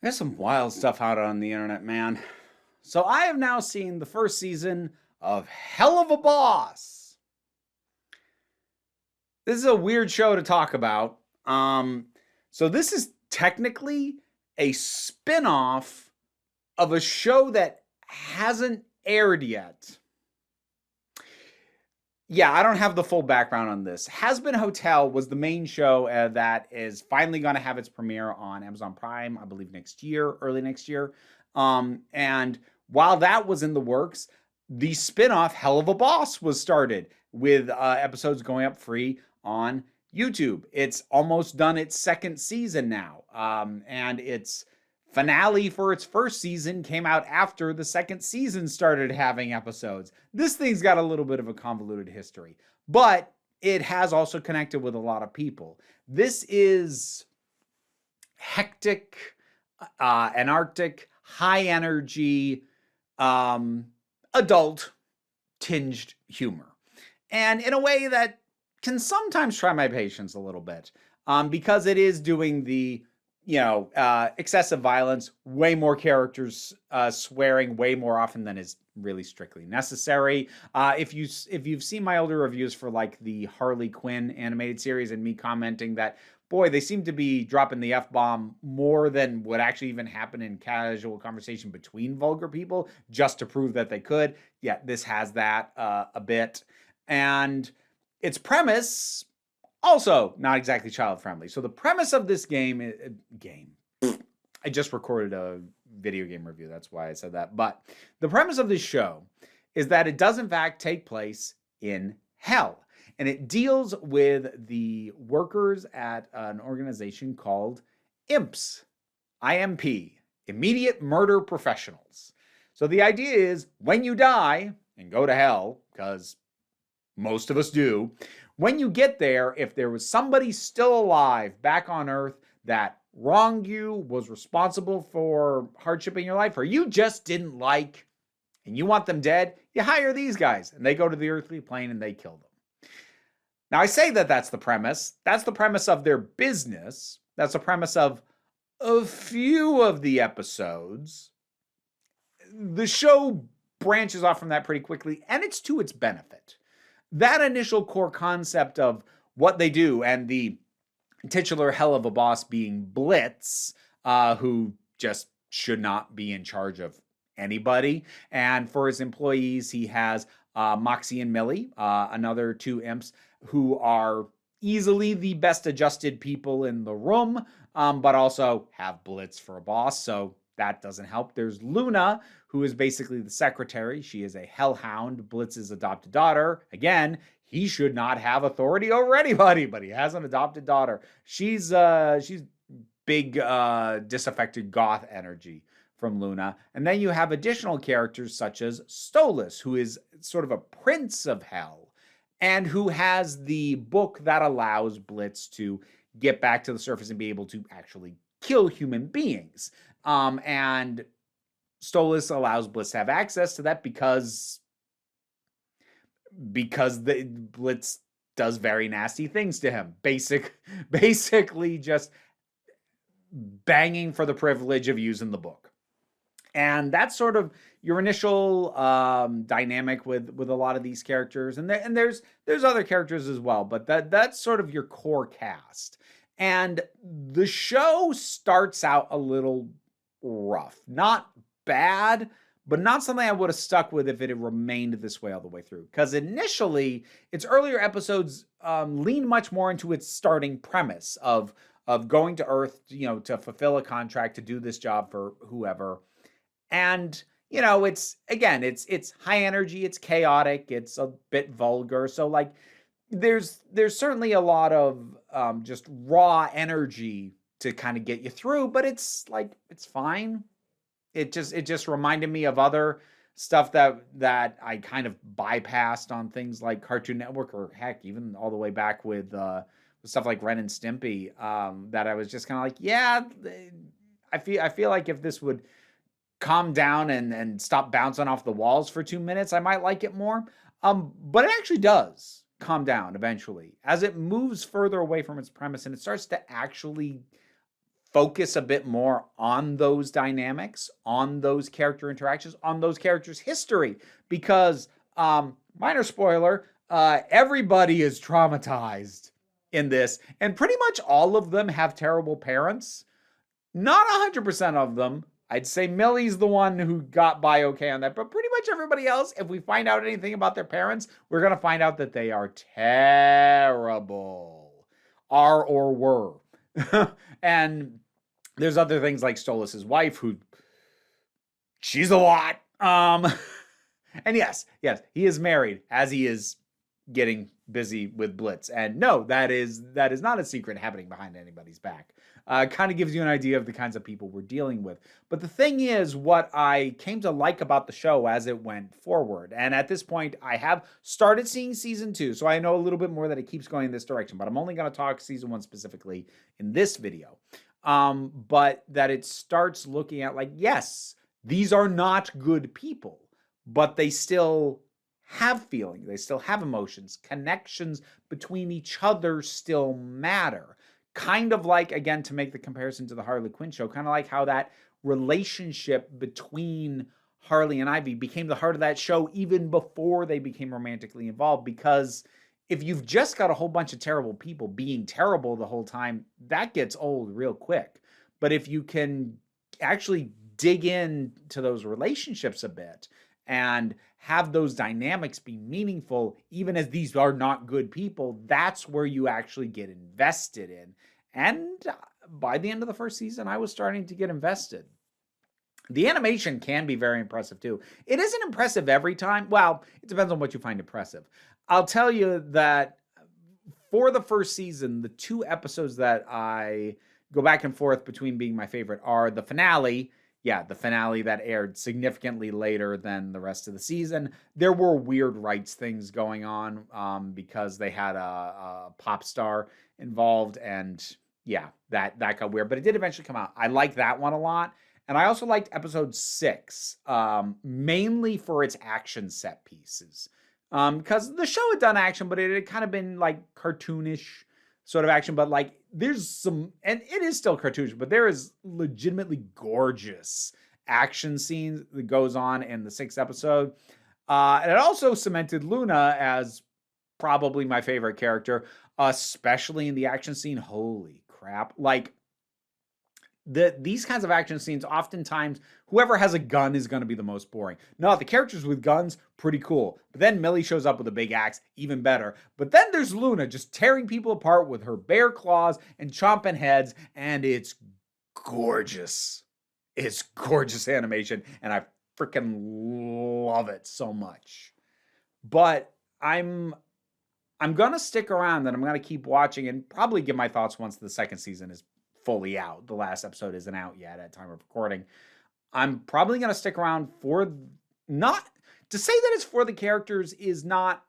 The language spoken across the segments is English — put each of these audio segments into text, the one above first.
There's some wild stuff out on the internet, man. So I have now seen the first season of Helluva Boss. This is a weird show to talk about. So this is technically a spin-off of a show that hasn't aired yet. Yeah, I don't have the full background on this. Has Been Hotel was the main show that is finally going to have its premiere on Amazon Prime, I believe next year, early next year. And while that was in the works, the spin-off Helluva Boss was started with episodes going up free on YouTube. It's almost done its second season now. And its finale for its first season came out after the second season started having episodes. This thing's got a little bit of a convoluted history, but it has also connected with a lot of people. This is hectic, anarchic, high energy, adult tinged humor. And in a way that can sometimes try my patience a little bit, because it is doing the excessive violence, way more characters swearing way more often than is really strictly necessary. If you've seen my older reviews for like the Harley Quinn animated series and me commenting that, boy, they seem to be dropping the F-bomb more than would actually even happen in casual conversation between vulgar people just to prove that they could. Yeah, this has that a bit. And its premise, also not exactly child friendly. So the premise of this game. I just recorded a video game review. That's why I said that. But the premise of this show is that it does in fact take place in hell. And it deals with the workers at an organization called IMPs. IMP, Immediate Murder Professionals. So the idea is when you die and go to hell, because most of us do, when you get there, if there was somebody still alive back on Earth that wronged you, was responsible for hardship in your life, or you just didn't like and you want them dead, you hire these guys and they go to the earthly plane and they kill them. Now, I say that that's the premise. That's the premise of their business. That's the premise of a few of the episodes. The show branches off from that pretty quickly, and it's to its benefit. That initial core concept of what they do and the titular Helluva Boss being Blitz, who just should not be in charge of anybody. And for his employees, he has Moxie and Millie, another two imps who are easily the best adjusted people in the room, but also have Blitz for a boss. So that doesn't help. There's Luna, who is basically the secretary. She is a hellhound, Blitz's adopted daughter. Again, he should not have authority over anybody, but he has an adopted daughter. She's big disaffected goth energy from Luna. And then you have additional characters such as Stolas, who is sort of a prince of hell and who has the book that allows Blitz to get back to the surface and be able to actually kill human beings. And Stolas allows Blitz to have access to that because the Blitz does very nasty things to him. Basically just banging for the privilege of using the book. And that's sort of your initial dynamic with a lot of these characters. And there's other characters as well, but that's sort of your core cast. And the show starts out a little rough. Not bad, but not something I would have stuck with if it had remained this way all the way through. Because initially, its earlier episodes lean much more into its starting premise of going to Earth, to fulfill a contract, to do this job for whoever. And, it's high energy, it's chaotic, it's a bit vulgar. So, like, there's certainly a lot of just raw energy to kind of get you through, but it's fine. It just reminded me of other stuff that I kind of bypassed on things like Cartoon Network, or heck, even all the way back with stuff like Ren and Stimpy. That I was just kind of like, yeah, I feel like if this would calm down and stop bouncing off the walls for 2 minutes, I might like it more. But it actually does calm down eventually as it moves further away from its premise and it starts to actually focus a bit more on those dynamics, on those character interactions, on those characters' history. Because, minor spoiler, everybody is traumatized in this, and pretty much all of them have terrible parents. Not 100% of them. I'd say Millie's the one who got by okay on that, but pretty much everybody else, if we find out anything about their parents, we're going to find out that they are terrible. Are or were. And there's other things like Stolas' wife, who, she's a lot. And yes, he is married as he is getting busy with Blitz. And no, that is not a secret happening behind anybody's back. Kind of gives you an idea of the kinds of people we're dealing with. But the thing is, what I came to like about the show as it went forward, and at this point, I have started seeing season 2, so I know a little bit more that it keeps going in this direction, but I'm only going to talk season 1 specifically in this video. But that it starts looking at like, yes, these are not good people, but they still have feelings, they still have emotions, connections between each other still matter. Kind of like, again, to make the comparison to the Harley Quinn show, kind of like how that relationship between Harley and Ivy became the heart of that show even before they became romantically involved. Because if you've just got a whole bunch of terrible people being terrible the whole time, that gets old real quick. But if you can actually dig into those relationships a bit and have those dynamics be meaningful, even as these are not good people, that's where you actually get invested in. And by the end of the first season, I was starting to get invested. The animation can be very impressive too. It isn't impressive every time. Well, it depends on what you find impressive. I'll tell you that for the first season, the 2 episodes that I go back and forth between being my favorite are the finale. Yeah, the finale that aired significantly later than the rest of the season. There were weird rights things going on because they had a pop star involved, and yeah, that got weird. But it did eventually come out. I liked that one a lot. And I also liked episode 6, mainly for its action set pieces. Because the show had done action, but it had kind of been like cartoonish sort of action. But like there's some, and it is still cartoonish, but there is legitimately gorgeous action scenes that goes on in the 6th episode. And it also cemented Luna as probably my favorite character, especially in the action scene. Holy crap. Like, these kinds of action scenes, oftentimes, whoever has a gun is going to be the most boring. No, the characters with guns, pretty cool. But then Millie shows up with a big axe, even better. But then there's Luna just tearing people apart with her bare claws and chomping heads, and it's gorgeous. It's gorgeous animation, and I freaking love it so much. But I'm going to stick around, and I'm going to keep watching and probably give my thoughts once the 2nd season is fully out. The last episode isn't out yet at time of recording. I'm probably going to stick around for, not to say that it's for the characters is not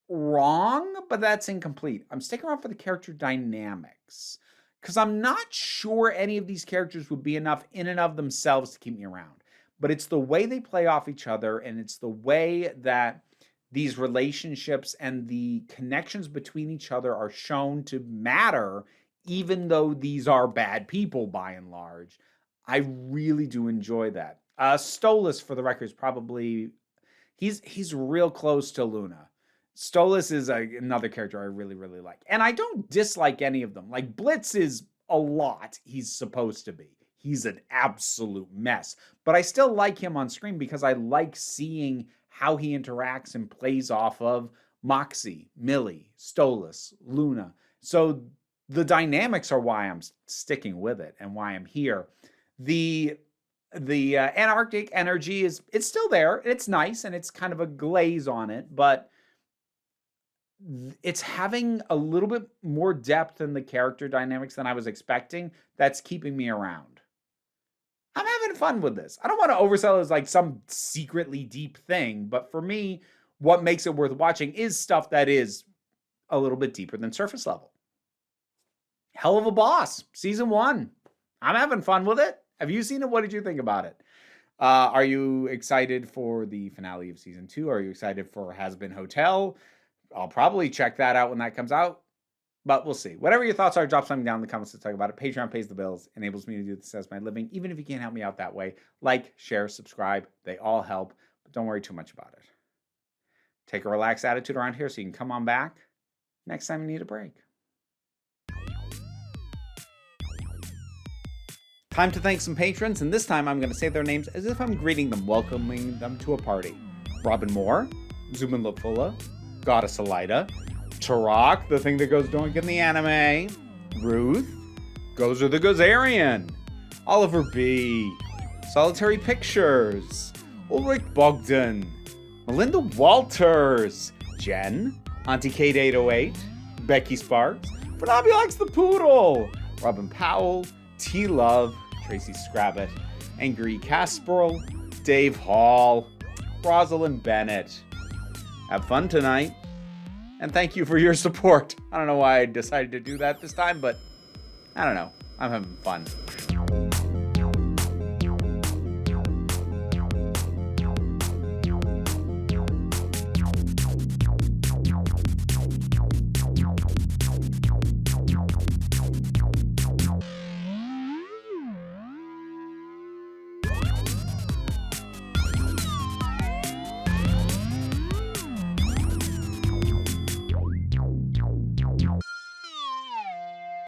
wrong, but that's incomplete. I'm sticking around for the character dynamics because I'm not sure any of these characters would be enough in and of themselves to keep me around. But it's the way they play off each other, and it's the way that these relationships and the connections between each other are shown to matter, even though these are bad people by and large. I really do enjoy that. Stolas, for the record, is probably, he's real close to Luna. Stolas is another character I really, really like. And I don't dislike any of them. Like, Blitz is a lot he's supposed to be. He's an absolute mess. But I still like him on screen because I like seeing how he interacts and plays off of Moxie, Millie, Stolas, Luna. So the dynamics are why I'm sticking with it and why I'm here. The Antarctic energy it's still there. It's nice and it's kind of a glaze on it, but it's having a little bit more depth in the character dynamics than I was expecting. That's keeping me around. I'm having fun with this. I don't want to oversell it as like some secretly deep thing, but for me, what makes it worth watching is stuff that is a little bit deeper than surface level. Helluva Boss, season 1. I'm having fun with it. Have you seen it? What did you think about it? Are you excited for the finale of season 2? Are you excited for Has Been Hotel? I'll probably check that out when that comes out. But we'll see. Whatever your thoughts are, drop something down in the comments to talk about it. Patreon pays the bills, enables me to do this as my living. Even if you can't help me out that way, like, share, subscribe. They all help. But don't worry too much about it. Take a relaxed attitude around here so you can come on back next time you need a break. Time to thank some patrons, and this time I'm going to say their names as if I'm greeting them, welcoming them to a party. Robin Moore, Zuman Lafula, Goddess Elida, Turok, the thing that goes doink in the anime, Ruth, Gozer the Gozerian, Oliver B, Solitary Pictures, Ulrich Bogdan, Melinda Walters, Jen, Auntie Kate 808, Becky Sparks, Phenobilox the Poodle, Robin Powell, T Love, Tracy Scrabbit, Angry Casperl, Dave Hall, Rosalind Bennett. Have fun tonight. And thank you for your support. I don't know why I decided to do that this time, but I don't know. I'm having fun.